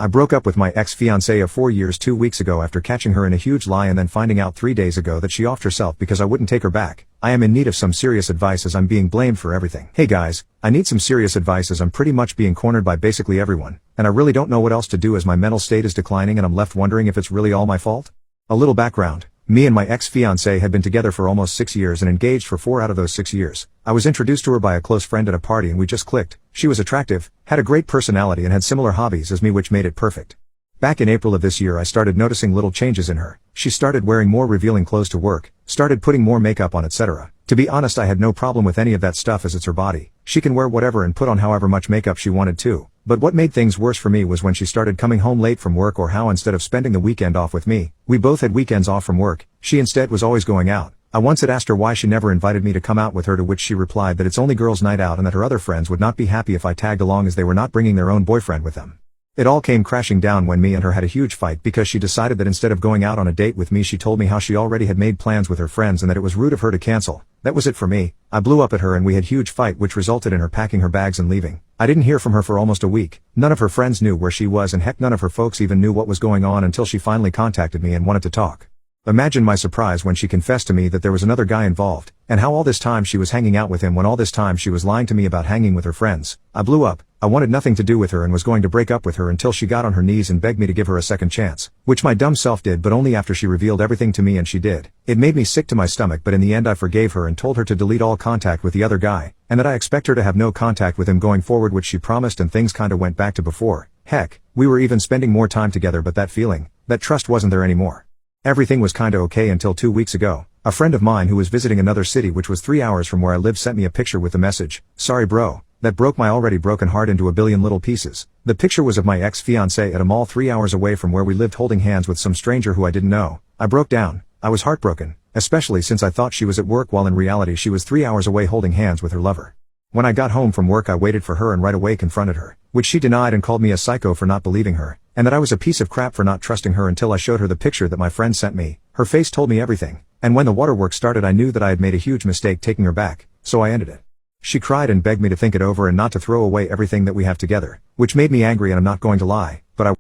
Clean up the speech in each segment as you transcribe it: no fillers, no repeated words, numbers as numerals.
I broke up with my ex-fiancee of 4 years 2 weeks ago after catching her in a huge lie and then finding out 3 days ago that she offed herself because I wouldn't take her back. I am in need of some serious advice as I'm being blamed for everything. Hey guys, I need some serious advice as I'm pretty much being cornered by basically everyone, and I really don't know what else to do as my mental state is declining and I'm left wondering if it's really all my fault. A little background. Me and my ex-fiancée had been together for almost 6 years and engaged for 4 out of those 6 years. I was introduced to her by a close friend at a party and we just clicked. She was attractive, had a great personality and had similar hobbies as me, which made it perfect. Back in April of this year I started noticing little changes in her. She started wearing more revealing clothes to work, started putting more makeup on, etc. To be honest, I had no problem with any of that stuff as it's her body. She can wear whatever and put on however much makeup she wanted to. But what made things worse for me was when she started coming home late from work, or how instead of spending the weekend off with me, we both had weekends off from work, she instead was always going out. I once had asked her why she never invited me to come out with her, to which she replied that it's only girls' night out and that her other friends would not be happy if I tagged along as they were not bringing their own boyfriend with them. It all came crashing down when me and her had a huge fight because she decided that instead of going out on a date with me, she told me how she already had made plans with her friends and that it was rude of her to cancel. That was it for me. I blew up at her and we had huge fight, which resulted in her packing her bags and leaving. I didn't hear from her for almost a week. None of her friends knew where she was and heck, none of her folks even knew what was going on until she finally contacted me and wanted to talk. Imagine my surprise when she confessed to me that there was another guy involved, and how all this time she was hanging out with him when all this time she was lying to me about hanging with her friends. I blew up. I wanted nothing to do with her and was going to break up with her until she got on her knees and begged me to give her a second chance, which my dumb self did, but only after she revealed everything to me, and she did. It made me sick to my stomach, but in the end I forgave her and told her to delete all contact with the other guy, and that I expect her to have no contact with him going forward, which she promised, and things kinda went back to before. Heck, we were even spending more time together, but that feeling, that trust wasn't there anymore. Everything was kinda okay until 2 weeks ago. A friend of mine who was visiting another city, which was 3 hours from where I live, sent me a picture with the message, "Sorry bro, that broke my already broken heart into a billion little pieces." The picture was of my ex-fiancée at a mall 3 hours away from where we lived, holding hands with some stranger who I didn't know. I broke down. I was heartbroken, especially since I thought she was at work while in reality she was 3 hours away holding hands with her lover. When I got home from work I waited for her and right away confronted her, which she denied and called me a psycho for not believing her, and that I was a piece of crap for not trusting her until I showed her the picture that my friend sent me. Her face told me everything, and when the waterworks started I knew that I had made a huge mistake taking her back, so I ended it. She cried and begged me to think it over and not to throw away everything that we have together, which made me angry, and I'm not going to lie, but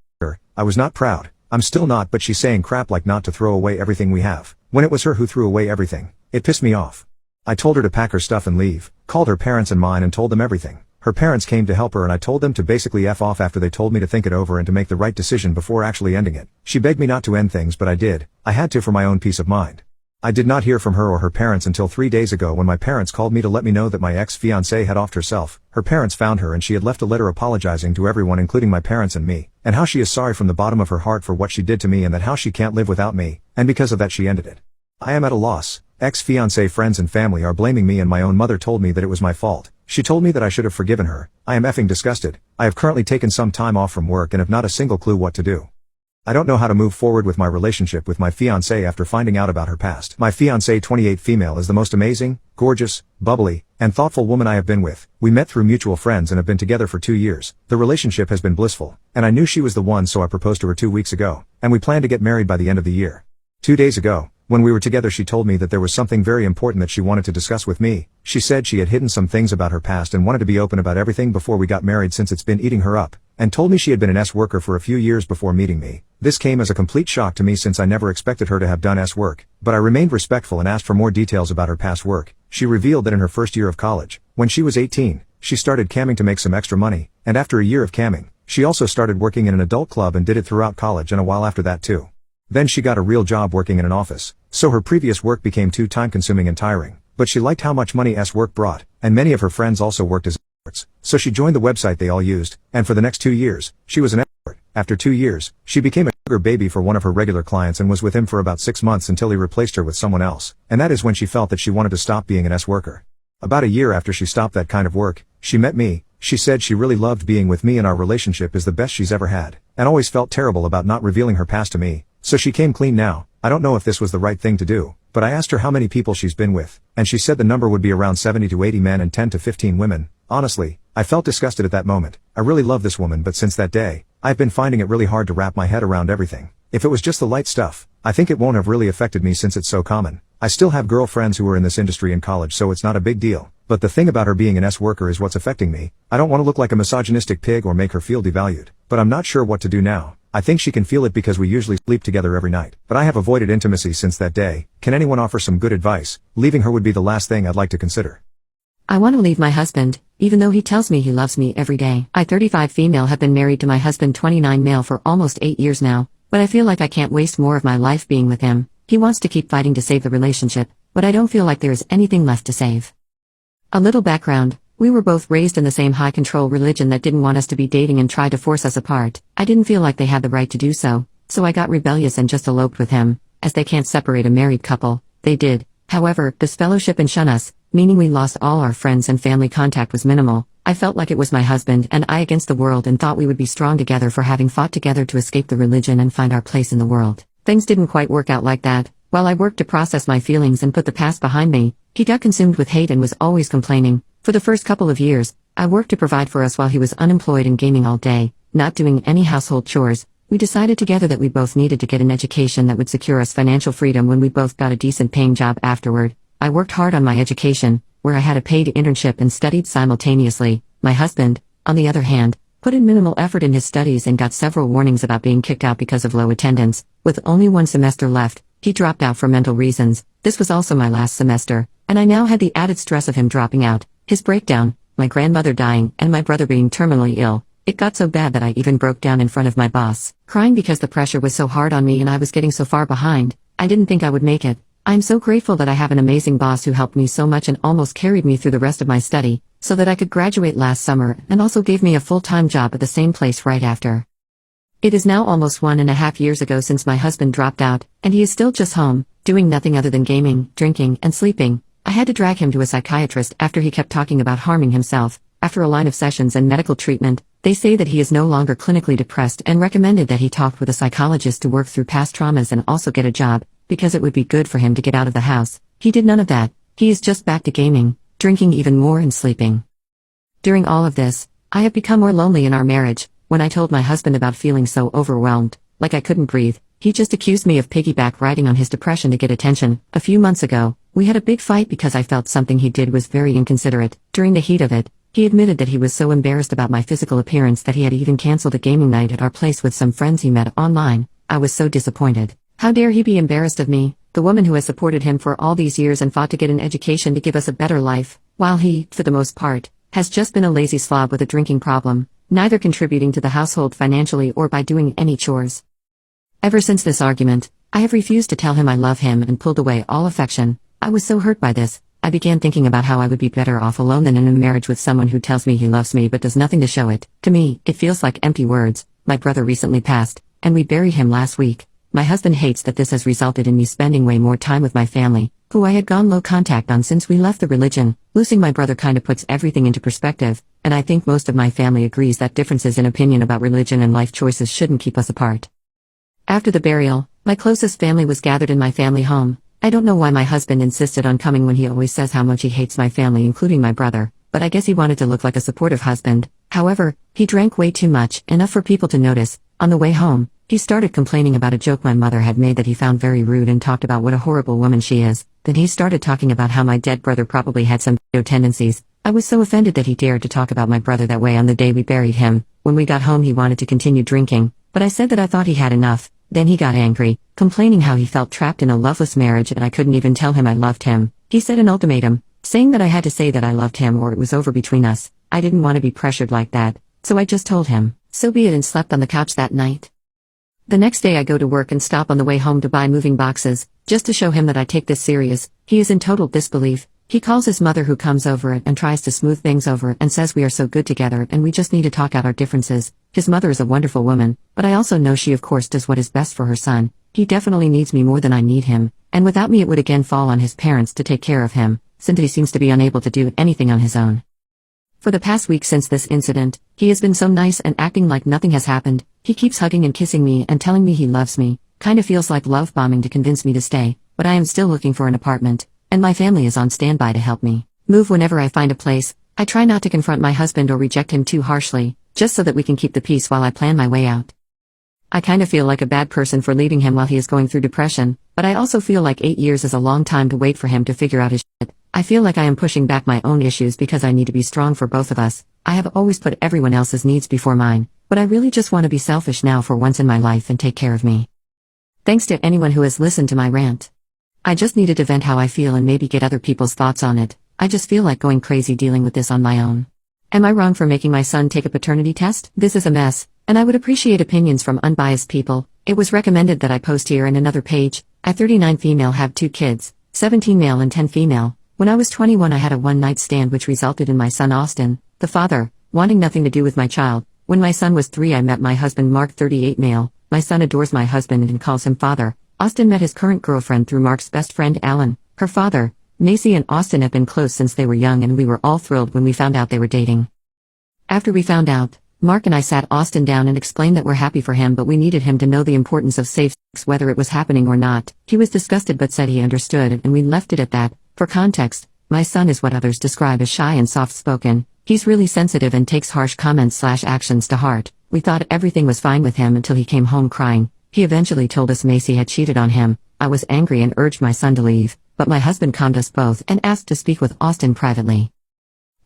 I was not proud. I'm still not, but she's saying crap like not to throw away everything we have, when it was her who threw away everything. It pissed me off. I told her to pack her stuff and leave, called her parents and mine and told them everything. Her parents came to help her and I told them to basically F off after they told me to think it over and to make the right decision before actually ending it. She begged me not to end things, but I did. I had to for my own peace of mind. I did not hear from her or her parents until 3 days ago when my parents called me to let me know that my ex-fiancée had offed herself. Her parents found her and she had left a letter apologizing to everyone, including my parents and me, and how she is sorry from the bottom of her heart for what she did to me and that how she can't live without me, and because of that she ended it. I am at a loss. Ex-fiancée friends and family are blaming me and my own mother told me that it was my fault. She told me that I should have forgiven her. I am effing disgusted. I have currently taken some time off from work and have not a single clue what to do. I don't know how to move forward with my relationship with my fiancée after finding out about her past. My fiancée, 28 female, is the most amazing, gorgeous, bubbly, and thoughtful woman I have been with. We met through mutual friends and have been together for 2 years. The relationship has been blissful, and I knew she was the one, so I proposed to her 2 weeks ago, and we plan to get married by the end of the year. 2 days ago, when we were together, she told me that there was something very important that she wanted to discuss with me. She said she had hidden some things about her past and wanted to be open about everything before we got married since it's been eating her up, and told me she had been an S-worker for a few years before meeting me. This came as a complete shock to me since I never expected her to have done S-work, but I remained respectful and asked for more details about her past work. She revealed that in her first year of college, when she was 18, she started camming to make some extra money, and after a year of camming, she also started working in an adult club and did it throughout college and a while after that too. Then she got a real job working in an office, so her previous work became too time-consuming and tiring, but she liked how much money S-work brought, and many of her friends also worked as escorts, so she joined the website they all used, and for the next 2 years, she was an escort. After 2 years, she became a sugar baby for one of her regular clients and was with him for about 6 months until he replaced her with someone else, and that is when she felt that she wanted to stop being an S-worker. About a year after she stopped that kind of work, she met me. She said she really loved being with me and our relationship is the best she's ever had, and always felt terrible about not revealing her past to me. So she came clean now. I don't know if this was the right thing to do, but I asked her how many people she's been with, and she said the number would be around 70 to 80 men and 10 to 15 women. Honestly, I felt disgusted at that moment. I really love this woman, but since that day, I've been finding it really hard to wrap my head around everything. If it was just the light stuff, I think it won't have really affected me since it's so common. I still have girlfriends who are in this industry in college, so it's not a big deal. But the thing about her being an S-worker is what's affecting me. I don't want to look like a misogynistic pig or make her feel devalued. but I'm not sure what to do now. I think she can feel it because we usually sleep together every night. But I have avoided intimacy since that day. Can anyone offer some good advice? Leaving her would be the last thing I'd like to consider. I want to leave my husband, even though he tells me he loves me every day. I, 35 female, have been married to my husband, 29 male, for almost 8 years now, but I feel like I can't waste more of my life being with him. He wants to keep fighting to save the relationship, but I don't feel like there is anything left to save. A little background: we were both raised in the same high-control religion that didn't want us to be dating and tried to force us apart. I didn't feel like they had the right to do so I got rebellious and just eloped with him. As they can't separate a married couple, they did. However, disfellowship and shun us, meaning we lost all our friends and family contact, was minimal. I felt like it was my husband and I against the world and thought we would be strong together for having fought together to escape the religion and find our place in the world. Things didn't quite work out like that. While I worked to process my feelings and put the past behind me, he got consumed with hate and was always complaining. For the first couple of years, I worked to provide for us while he was unemployed and gaming all day, not doing any household chores. We decided together that we both needed to get an education that would secure us financial freedom when we both got a decent paying job afterward. I worked hard on my education, where I had a paid internship and studied simultaneously. My husband, on the other hand, put in minimal effort in his studies and got several warnings about being kicked out because of low attendance. With only one semester left, he dropped out for mental reasons. This was also my last semester, and I now had the added stress of him dropping out, his breakdown, my grandmother dying, and my brother being terminally ill. It got so bad that I even broke down in front of my boss, crying because the pressure was so hard on me and I was getting so far behind. I didn't think I would make it. I'm so grateful that I have an amazing boss who helped me so much and almost carried me through the rest of my study, so that I could graduate last summer, and also gave me a full-time job at the same place right after. It is now almost 1.5 years ago since my husband dropped out, and he is still just home, doing nothing other than gaming, drinking, and sleeping. I had to drag him to a psychiatrist after he kept talking about harming himself. After a line of sessions and medical treatment, they say that he is no longer clinically depressed and recommended that he talk with a psychologist to work through past traumas and also get a job, because it would be good for him to get out of the house. He did none of that. He is just back to gaming, drinking even more, and sleeping. During all of this, I have become more lonely in our marriage. When I told my husband about feeling so overwhelmed, like I couldn't breathe, he just accused me of piggyback riding on his depression to get attention. A few months ago, we had a big fight because I felt something he did was very inconsiderate. During the heat of it, he admitted that he was so embarrassed about my physical appearance that he had even canceled a gaming night at our place with some friends he met online. I was so disappointed. How dare he be embarrassed of me, the woman who has supported him for all these years and fought to get an education to give us a better life, while he, for the most part, has just been a lazy slob with a drinking problem, neither contributing to the household financially or by doing any chores. Ever since this argument, I have refused to tell him I love him and pulled away all affection. I was so hurt by this, I began thinking about how I would be better off alone than in a marriage with someone who tells me he loves me but does nothing to show it. To me, it feels like empty words. My brother recently passed, and we buried him last week. My husband hates that this has resulted in me spending way more time with my family, who I had gone low contact on since we left the religion. Losing my brother kinda puts everything into perspective, and I think most of my family agrees that differences in opinion about religion and life choices shouldn't keep us apart. After the burial, my closest family was gathered in my family home. I don't know why my husband insisted on coming when he always says how much he hates my family, including my brother, but I guess he wanted to look like a supportive husband. However, he drank way too much, enough for people to notice. On the way home, he started complaining about a joke my mother had made that he found very rude and talked about what a horrible woman she is. Then he started talking about how my dead brother probably had some tendencies. I was so offended that he dared to talk about my brother that way on the day we buried him. When we got home, he wanted to continue drinking, but I said that I thought he had enough. Then he got angry, complaining how he felt trapped in a loveless marriage and I couldn't even tell him I loved him. He set an ultimatum, saying that I had to say that I loved him or it was over between us. I didn't want to be pressured like that, so I just told him, so be it, and slept on the couch that night. The next day I go to work and stop on the way home to buy moving boxes, just to show him that I take this serious. He is in total disbelief. He calls his mother, who comes over and tries to smooth things over and says we are so good together and we just need to talk out our differences. His mother is a wonderful woman, but I also know she of course does what is best for her son. He definitely needs me more than I need him, and without me it would again fall on his parents to take care of him, since he seems to be unable to do anything on his own. For the past week since this incident, he has been so nice and acting like nothing has happened. He keeps hugging and kissing me and telling me he loves me. Kinda feels like love bombing to convince me to stay, but I am still looking for an apartment, and my family is on standby to help me move whenever I find a place. I try not to confront my husband or reject him too harshly, just so that we can keep the peace while I plan my way out. I kinda feel like a bad person for leaving him while he is going through depression, but I also feel like 8 years is a long time to wait for him to figure out his shit. I feel like I am pushing back my own issues because I need to be strong for both of us. I have always put everyone else's needs before mine. but I really just want to be selfish now for once in my life and take care of me. Thanks to anyone who has listened to my rant. I just needed to vent how I feel and maybe get other people's thoughts on it. I just feel like going crazy dealing with this on my own. Am I wrong for making my son take a paternity test? This is a mess, and I would appreciate opinions from unbiased people. It was recommended that I post here and another page. I 39 female, have 2 kids, 17 male and 10 female. When I was 21 I had a one-night stand which resulted in my son Austin, the father, wanting nothing to do with my child. When my son was 3 I met my husband Mark, 38 male. My son adores my husband and calls him father. Austin met his current girlfriend through Mark's best friend Alan, her father. Macy and Austin have been close since they were young and we were all thrilled when we found out they were dating. After we found out, Mark and I sat Austin down and explained that we're happy for him but we needed him to know the importance of safe sex whether it was happening or not. He was disgusted but said he understood and we left it at that. For context, my son is what others describe as shy and soft-spoken. He's really sensitive and takes harsh comments/actions to heart. We thought everything was fine with him until he came home crying. He eventually told us Macy had cheated on him. I was angry and urged my son to leave, but my husband calmed us both and asked to speak with Austin privately.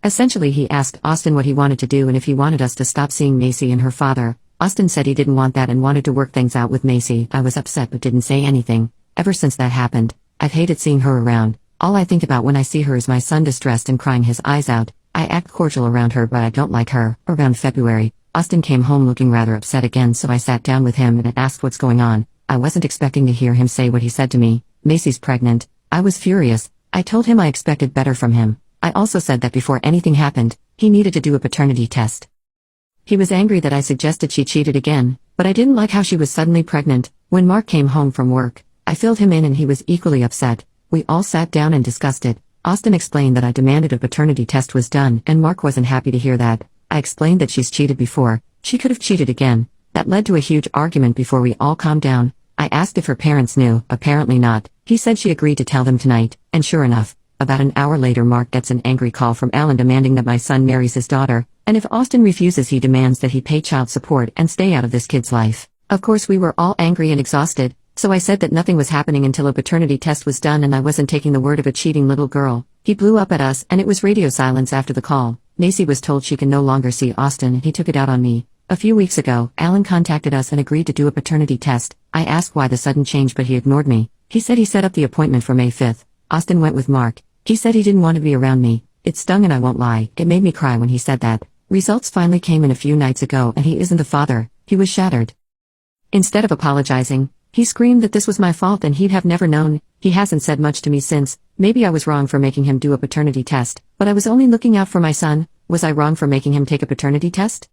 Essentially he asked Austin what he wanted to do and if he wanted us to stop seeing Macy and her father. Austin said he didn't want that and wanted to work things out with Macy. I was upset but didn't say anything. Ever since that happened, I've hated seeing her around. All I think about when I see her is my son distressed and crying his eyes out. I act cordial around her but I don't like her. Around February, Austin came home looking rather upset again so I sat down with him and asked what's going on. I wasn't expecting to hear him say what he said to me. Macy's pregnant. I was furious. I told him I expected better from him. I also said that before anything happened, he needed to do a paternity test. He was angry that I suggested she cheated again, but I didn't like how she was suddenly pregnant. When Mark came home from work, I filled him in and he was equally upset. We all sat down and discussed it. Austin explained that I demanded a paternity test was done and Mark wasn't happy to hear that. I explained that she's cheated before, she could have cheated again. That led to a huge argument before we all calmed down. I asked if her parents knew, apparently not. He said she agreed to tell them tonight, and sure enough, about an hour later Mark gets an angry call from Alan demanding that my son marries his daughter, and if Austin refuses he demands that he pay child support and stay out of this kid's life. Of course we were all angry and exhausted, so I said that nothing was happening until a paternity test was done and I wasn't taking the word of a cheating little girl. He blew up at us and it was radio silence after the call. Macy was told she can no longer see Austin and he took it out on me. A few weeks ago, Alan contacted us and agreed to do a paternity test. I asked why the sudden change but he ignored me. He said he set up the appointment for May 5th. Austin went with Mark. He said he didn't want to be around me. It stung and I won't lie, it made me cry when he said that. Results finally came in a few nights ago and he isn't the father. He was shattered. Instead of apologizing, he screamed that this was my fault and he'd have never known. He hasn't said much to me since. Maybe I was wrong for making him do a paternity test, but I was only looking out for my son. Was I wrong for making him take a paternity test?